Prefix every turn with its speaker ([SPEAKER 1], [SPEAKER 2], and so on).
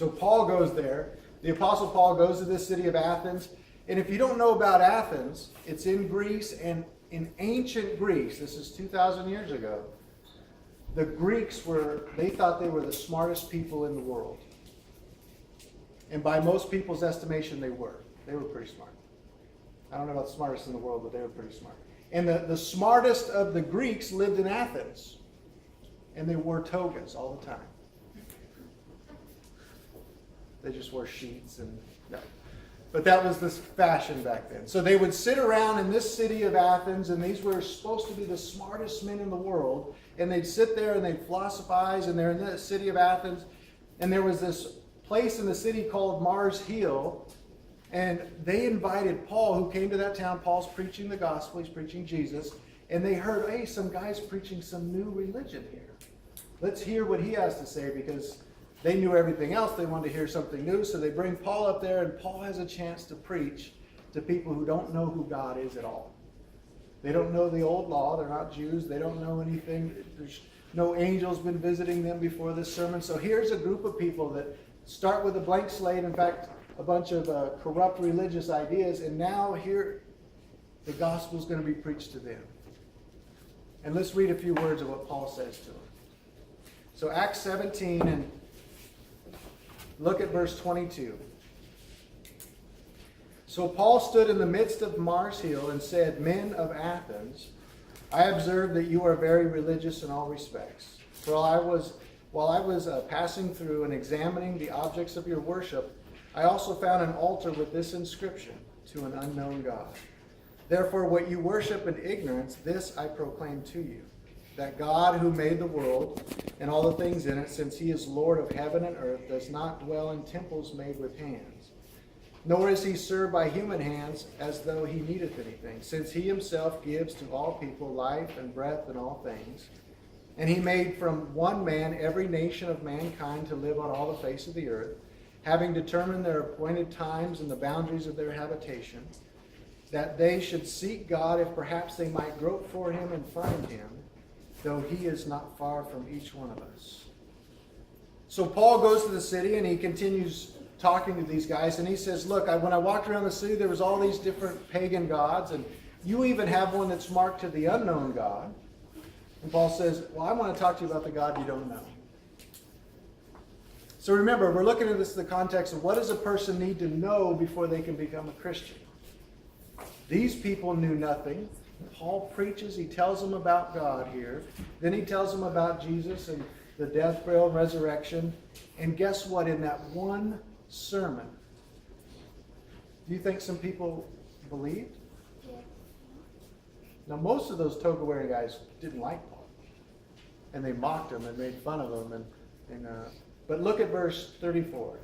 [SPEAKER 1] So Paul goes there. The Apostle Paul goes to this city of Athens. And if you don't know about Athens, it's in Greece, and in ancient Greece, this is 2,000 years ago, the Greeks they thought they were the smartest people in the world. And by most people's estimation, they were. They were pretty smart. I don't know about the smartest in the world, but they were pretty smart. And the smartest of the Greeks lived in Athens. And they wore togas all the time. They just wore sheets and no. But that was this fashion back then. So they would sit around in this city of Athens, and these were supposed to be the smartest men in the world. And they'd sit there and they'd philosophize, and they're in the city of Athens. And there was this place in the city called Mars Hill. And they invited Paul, who came to that town. Paul's preaching the gospel. He's preaching Jesus. And they heard, hey, some guy's preaching some new religion here. Let's hear what he has to say, because they knew everything else. They wanted to hear something new. So they bring Paul up there, and Paul has a chance to preach to people who don't know who God is at all. They don't know the old law. They're not Jews. They don't know anything. There's no angels been visiting them before this sermon. So here's a group of people that start with a blank slate. In fact, a bunch of corrupt religious ideas. And now here, the gospel is going to be preached to them. And let's read a few words of what Paul says to them. So Acts 17, and look at verse 22. So Paul stood in the midst of Mars Hill and said, Men of Athens, I observe that you are very religious in all respects. For while I was passing through and examining the objects of your worship, I also found an altar with this inscription, To an unknown God. Therefore, what you worship in ignorance, this I proclaim to you, that God who made the world and all the things in it, since he is Lord of heaven and earth, does not dwell in temples made with hands. Nor is he served by human hands as though he needeth anything, since he himself gives to all people life and breath and all things. And he made from one man every nation of mankind to live on all the face of the earth, having determined their appointed times and the boundaries of their habitation, that they should seek God if perhaps they might grope for him and find him, though he is not far from each one of us. So Paul goes to the city, and he continues talking to these guys, and he says, look, when I walked around the city, there was all these different pagan gods, and you even have one that's marked to the unknown God. And Paul says, well, I want to talk to you about the God you don't know. So remember, we're looking at this in the context of what does a person need to know before they can become a Christian? These people knew nothing. Paul preaches, he tells them about God here. Then he tells them about Jesus and the death, burial, and resurrection. And guess what? In that one sermon, do you think some people believed?
[SPEAKER 2] Yeah.
[SPEAKER 1] Now, most of those toga-wearing guys didn't like Paul. And they mocked him and made fun of him. But look at verse 34.